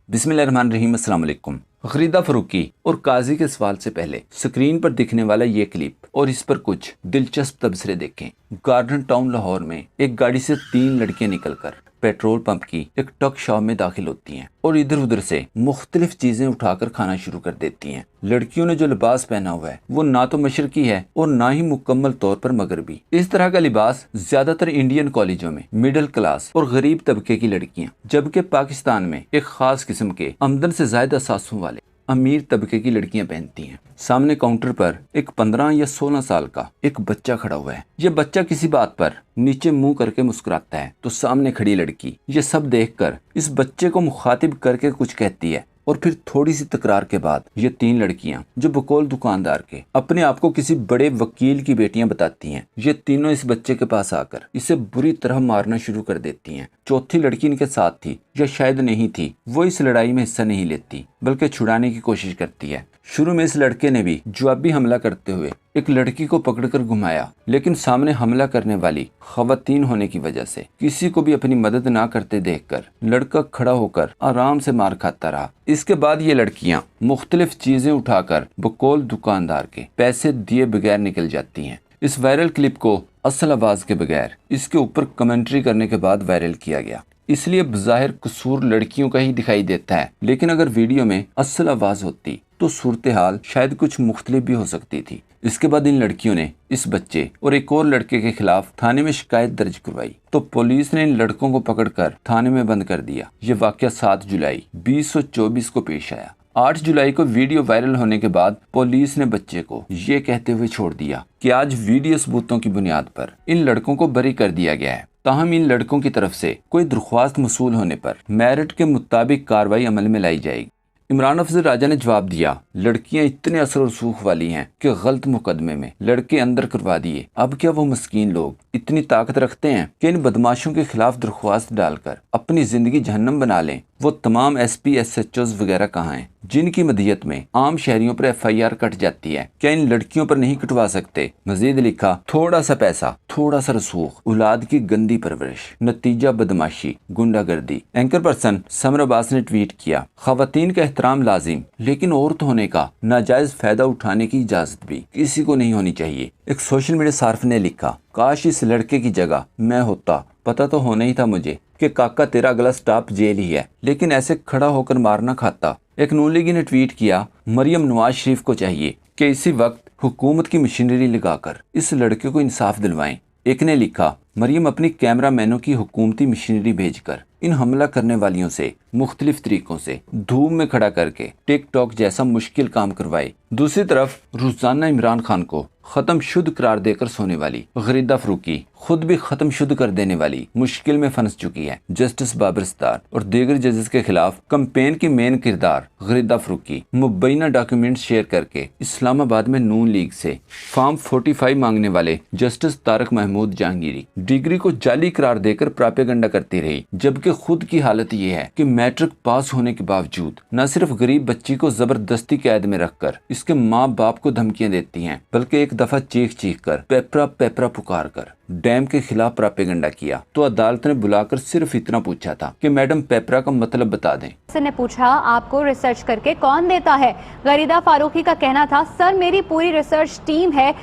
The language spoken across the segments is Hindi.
बिस्मिल्लाहिर्रहमानिर्रहीम, अस्सलाम वालेकुम। गरीदा फरूकी और काजी के सवाल से पहले स्क्रीन पर दिखने वाला ये क्लिप और इस पर कुछ दिलचस्प तबसरे देखें। गार्डन टाउन लाहौर में एक गाड़ी से 3 लड़कियां निकलकर पेट्रोल पंप की एक टक शॉप में दाखिल होती हैं और इधर उधर से मुख्तलिफ चीजें उठाकर खाना शुरू कर देती हैं। लड़कियों ने जो लिबास पहना हुआ है वो ना तो मशरकी है और ना ही मुकम्मल तौर पर मगरबी। इस तरह का लिबास ज्यादातर इंडियन कॉलेजों में मिडिल क्लास और गरीब तबके की लड़कियां, जबकि पाकिस्तान में एक खास किस्म के आमदन से ज्यादा सासों वाले अमीर तबके की लड़कियां पहनती हैं। सामने काउंटर पर एक 15 या 16 साल का एक बच्चा खड़ा हुआ है। ये बच्चा किसी बात पर नीचे मुंह करके मुस्कुराता है तो सामने खड़ी लड़की ये सब देखकर इस बच्चे को मुखातिब करके कुछ कहती है और फिर थोड़ी सी तकरार के बाद ये 3 लड़कियां जो बकौल दुकानदार के अपने आप को किसी बड़े वकील की बेटियां बताती हैं, ये तीनों इस बच्चे के पास आकर इसे बुरी तरह मारना शुरू कर देती हैं। चौथी लड़की इनके साथ थी या शायद नहीं थी, वो इस लड़ाई में हिस्सा नहीं लेती बल्कि छुड़ाने की कोशिश करती है। शुरू में इस लड़के ने भी जवाबी हमला करते हुए एक लड़की को पकड़कर घुमाया, लेकिन सामने हमला करने वाली खवातीन होने की वजह से किसी को भी अपनी मदद ना करते देखकर लड़का खड़ा होकर आराम से मार खाता रहा। इसके बाद ये लड़कियां मुख्तलिफ चीजें उठाकर बकौल दुकानदार के पैसे दिए बगैर निकल जाती हैं। इस वायरल क्लिप को असल आवाज के बगैर इसके ऊपर कमेंट्री करने के बाद वायरल किया गया, इसलिए बज़ाहिर कसूर लड़कियों का ही दिखाई देता है, लेकिन अगर वीडियो में असल आवाज होती तो सूरत हाल शायद कुछ मुख्तलिफ भी हो सकती थी। इसके बाद इन लड़कियों ने इस बच्चे और एक और लड़के के खिलाफ थाने में शिकायत दर्ज करवाई तो पुलिस ने इन लड़कों को पकड़कर थाने में बंद कर दिया। ये वाकया 7 जुलाई 2024 को पेश आया। 8 जुलाई को वीडियो वायरल होने के बाद पुलिस ने बच्चे को ये कहते हुए छोड़ दिया कि आज वीडियो सबूतों की बुनियाद पर इन लड़कों को बरी कर दिया गया है। ताहम इन लड़कों की तरफ से कोई दरख्वास्त मसूल होने पर मेरिट के मुताबिक कार्रवाई अमल में लाई जाएगी। इमरान अफजल राजा ने जवाब दिया, लड़कियां इतने असर और सूख वाली हैं कि गलत मुकदमे में लड़के अंदर करवा दिए। अब क्या वो मस्कीन लोग इतनी ताकत रखते हैं कि इन बदमाशों के खिलाफ दरख्वास्त डालकर अपनी जिंदगी जहन्नम बना लें? वो तमाम SP SHOs वगैरह कहाँ हैं जिनकी मदीयत में आम शहरियों पर FIR कट जाती है? क्या इन लड़कियों पर नहीं कटवा सकते? मजीद लिखा, थोड़ा सा पैसा, थोड़ा सा रसूख, औलाद की गंदी परवरिश, नतीजा बदमाशी, गुंडागर्दी। एंकर पर्सन समर अब्बास ने ट्वीट किया, खवातीन का एहतराम लाजिम, लेकिन औरत होने का नाजायज फायदा उठाने की इजाजत भी किसी को नहीं होनी चाहिए। एक सोशल मीडिया सार्फ ने लिखा, काश इस लड़के की जगह मैं होता, पता तो होना ही था मुझे कि काका तेरा अगला स्टॉप जेल ही है, लेकिन ऐसे खड़ा होकर मारना खाता। एक नून लीगी ने ट्वीट किया, मरियम नवाज शरीफ को चाहिए कि इसी वक्त हुकूमत की मशीनरी लगाकर इस लड़के को इंसाफ दिलवाएं। एक ने लिखा, मरियम अपनी कैमरा मैनों की हुकूमती मशीनरी भेजकर इन हमला करने वालियों से मुख्तलिफ तरीकों से धूम में खड़ा करके टिकटॉक जैसा मुश्किल काम करवाए। दूसरी तरफ रोजाना इमरान खान को खत्म शुद्ध करार देकर सोने वाली गरीदा फरूकी खुद भी खत्म शुद्ध कर देने वाली मुश्किल में फंस चुकी है। जस्टिस बाबर सिद्दार और दीगर जजेस के खिलाफ कैंपेन की मेन किरदार गरीदा फरूकी मुबैना डॉक्यूमेंट्स शेयर करके इस्लामाबाद में नून लीग से फॉर्म 45 मांगने वाले जस्टिस तारक महमूद जहांगीरी डिग्री को जाली करार देकर प्रोपेगेंडा करती रही, जबकि खुद की हालत ये है कि मैट्रिक पास होने के बावजूद न सिर्फ गरीब बच्ची को जबरदस्ती कैद में रखकर इसके माँ बाप को धमकियां देती हैं, बल्कि एक दफा चीख चीख कर पेपरा पेपरा पुकार कर डैम के खिलाफ प्रोपेगेंडा किया तो अदालत ने बुलाकर सिर्फ इतना पूछा था कि मैडम पेपरा का मतलब बता दें। ने पूछा, आपको रिसर्च करके कौन देता है? गरीदा फारूकी का कहना था, सर मेरी पूरी रिसर्च टीम है।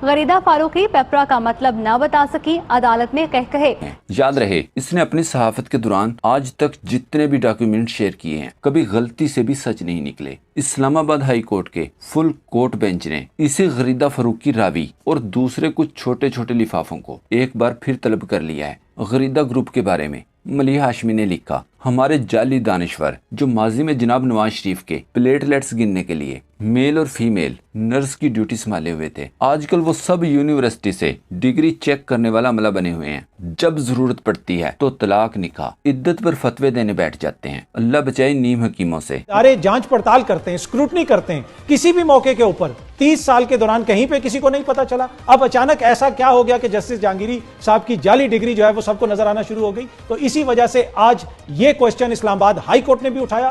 गरीदा फारूकी पेपरा का मतलब न बता सकी, अदालत में कहे। याद रहे, इसने अपनी सहाफत के दौरान आज तक जितने भी डॉक्यूमेंट शेयर किए हैं कभी गलती से भी सच नहीं निकले। इस्लामाबाद हाई कोर्ट के फुल कोर्ट बेंच ने इसी गरीदा फारूकी रावी और दूसरे कुछ छोटे छोटे लिफाफों को एक बार फिर तलब कर लिया है। गरीदा ग्रुप के बारे में मलिहा हाशमी ने लिखा, हमारे जाली दानिश्वर जो माजी में जनाब नवाज शरीफ के प्लेटलेट्स गिनने के लिए मेल और फीमेल नर्स की ड्यूटी संभाले हुए थे, आजकल वो सब यूनिवर्सिटी से डिग्री चेक करने वाला अमला बने हुए हैं। जब जरूरत पड़ती है तो तलाक, निकाह, इद्दत पर फतवे देने बैठ जाते हैं। अल्लाह बचाए नीम हकीमों से। सारे जांच पड़ताल करते हैं, स्क्रूटनी करते हैं, किसी भी मौके के ऊपर 30 साल के दौरान कहीं पे किसी को नहीं पता चला। अब अचानक ऐसा क्या हो गया कि जस्टिस जहांगीरी साहब की जाली डिग्री जो है वो सबको नजर आना शुरू हो गई? तो इसी वजह से आज ये क्वेश्चन इस्लामाबाद हाई कोर्ट ने भी उठाया।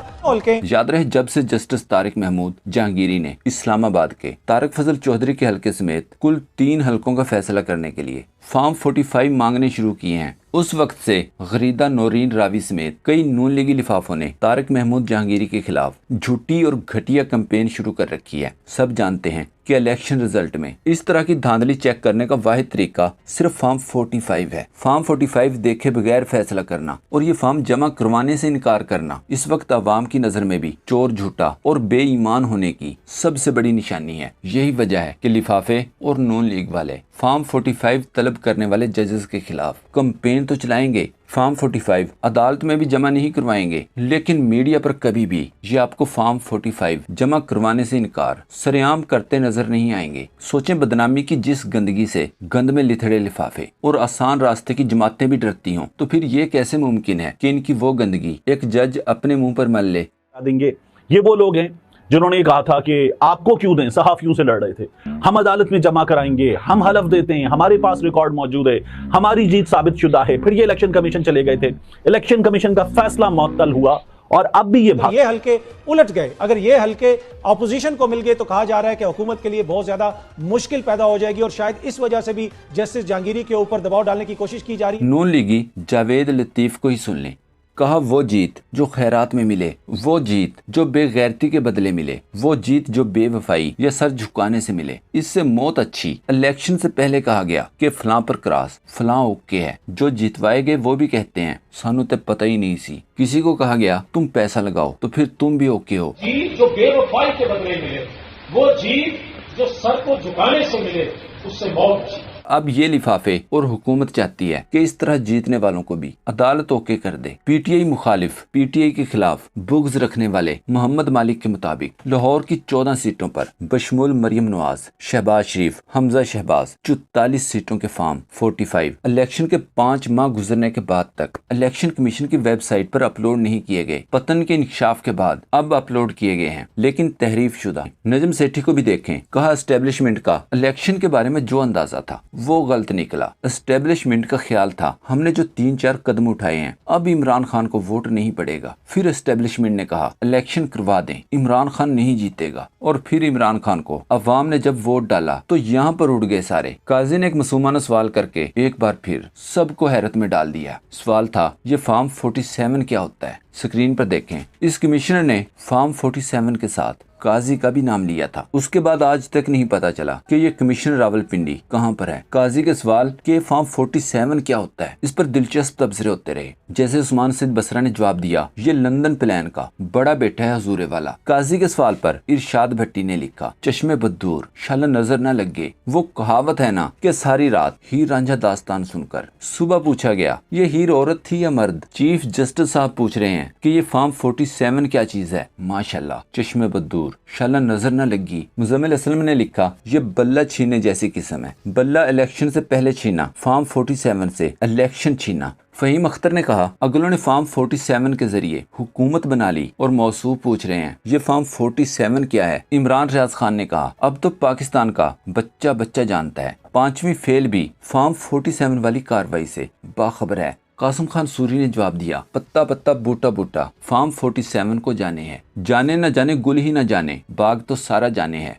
याद रहे, जब से जस्टिस तारिक महमूद जहांगीरी ने इस्लामाबाद के तारक फजल चौधरी के हलके समेत कुल 3 हलकों का फैसला करने के लिए फॉर्म 45 मांगने शुरू किए हैं। उस वक्त से गरीदा, नौरीन रावी समेत कई नून लीगी लिफाफों ने तारिक महमूद जहांगीरी के खिलाफ झूठी और घटिया कैंपेन शुरू कर रखी है। सब जानते हैं कि इलेक्शन रिजल्ट में इस तरह की धांधली चेक करने का वाहिद तरीका सिर्फ फॉर्म 45 है। फॉर्म 45 देखे बगैर फैसला करना और ये फॉर्म जमा करवाने से इनकार करना इस वक्त अवाम की नजर में भी चोर, झूठा और बेईमान होने की सबसे बड़ी निशानी है। यही वजह है कि लिफाफे और नून लीग वाले फॉर्म 45 तलब करने वाले जजेस के खिलाफ कैंपेन तो चलाएंगे, फॉर्म 45 अदालत में भी जमा नहीं करवाएंगे, लेकिन मीडिया पर कभी भी ये आपको फॉर्म 45 जमा करवाने से इनकार सरेआम करते नजर नहीं आएंगे। सोचें, बदनामी की जिस गंदगी से गंद में लिथड़े लिफाफे और आसान रास्ते की जमातें भी डरती हों, तो फिर ये कैसे मुमकिन है कि इनकी वो गंदगी एक जज अपने मुंह पर मल ले। देंगे ये वो लोग हैं जिन्होंने ये कहा था कि आपको क्यों दें, सहाफियों से लड़ रहे थे, हम अदालत में जमा कराएंगे, हम हलफ देते हैं, हमारे पास रिकॉर्ड मौजूद है, हमारी जीत साबित शुदा है। फिर ये इलेक्शन कमीशन चले गए थे, इलेक्शन कमीशन का फैसला मुअत्तल हुआ और अब भी ये हल्के उलट गए। अगर ये हल्के ऑपोजिशन को मिल गए तो कहा जा रहा है कि हुकूमत के लिए बहुत ज्यादा मुश्किल पैदा हो जाएगी और शायद इस वजह से भी जस्टिस जहांगीरी के ऊपर दबाव डालने की कोशिश की जा रही है। नून लीगी जावेद लतीफ को ही सुन लें। कहा, वो जीत जो खैरात में मिले, वो जीत जो बेगैरती के बदले मिले, वो जीत जो बेवफाई या सर झुकाने से मिले, इससे मौत अच्छी। इलेक्शन से पहले कहा गया कि फलां पर क्रॉस, फलां ओके है। जो जीतवाए गए वो भी कहते हैं सानू ते पता ही नहीं सी। किसी को कहा गया तुम पैसा लगाओ तो फिर तुम भी ओके हो। जीत जो बेवफाई के बदले मिले, वो जीत जो सर को झुकाने से मिले, उससे मौत अच्छी। अब ये लिफाफे और हुकूमत चाहती है कि इस तरह जीतने वालों को भी अदालत ओके कर दे। पीटीआई मुखालिफ, पीटीआई के खिलाफ बुग़्ज़ रखने वाले मोहम्मद मालिक के मुताबिक लाहौर की 14 सीटों पर बशमूल मरियम नवाज, शहबाज शरीफ, हमजा शहबाज 44 सीटों के फॉर्म 45 इलेक्शन के 5 माह गुजरने के बाद तक इलेक्शन कमीशन की वेबसाइट पर अपलोड नहीं किए गए। पतन के इंकशाफ के बाद अब अपलोड किए गए हैं, लेकिन तहरीफ शुदा। नजम सेठी को भी देखें, कहा एस्टेब्लिशमेंट का इलेक्शन के बारे में जो अंदाजा था वो गलत निकला। एस्टेब्लिशमेंट का ख्याल था हमने जो 3-4 कदम उठाए हैं अब इमरान खान को वोट नहीं पड़ेगा। फिर एस्टेब्लिशमेंट ने कहा इलेक्शन करवा दें, इमरान खान नहीं जीतेगा। और फिर इमरान खान को अवाम ने जब वोट डाला तो यहाँ पर उड़ गए सारे। काजी ने एक मासूमाना सवाल करके एक बार फिर सबको हैरत में डाल दिया। सवाल था ये फॉर्म 47 क्या होता है। स्क्रीन पर देखें, इस कमिश्नर ने फॉर्म 47 के साथ काजी का भी नाम लिया था। उसके बाद आज तक नहीं पता चला कि ये कमिश्नर रावलपिंडी कहाँ पर है। काजी के सवाल के फॉर्म 47 क्या होता है, इस पर दिलचस्प तबसरे होते रहे। जैसे उस्मान सिद्ध बसरा ने जवाब दिया, ये लंदन प्लान का बड़ा बेटा है हजूरे वाला। काजी के सवाल पर इरशाद भट्टी ने लिखा, चश्मे बदूर शाला नजर न लगे। वो कहावत है ना कि सारी रात हीर रांझा दास्तान सुनकर। सुबह पूछा गया ये हीर औरत थी या मर्द। चीफ जस्टिस साहब पूछ रहे हैं कि ये फॉर्म 47 क्या चीज है। माशाल्लाह, चश्मे बदूर शाला नजर न लगी। मुजम्मिल असलम ने लिखा, ये बल्ला छीने जैसी किस्म है। बल्ला इलेक्शन से पहले छीना, फॉर्म 47 से इलेक्शन छीना। फहीम अख्तर ने कहा, अगलों ने फॉर्म 47 के जरिए हुकूमत बना ली और मौसूफ पूछ रहे हैं ये फॉर्म 47 क्या है। इमरान रियाज खान ने कहा, अब तो पाकिस्तान का बच्चा बच्चा जानता है। 5वीं फेल भी फॉर्म 47 वाली कार्रवाई से बाखबर है। कासिम खान सूरी ने जवाब दिया, पत्ता पत्ता बूटा बूटा फॉर्म 47 को जाने है। जाने न जाने गुल ही न जाने, बाग तो सारा जाने है।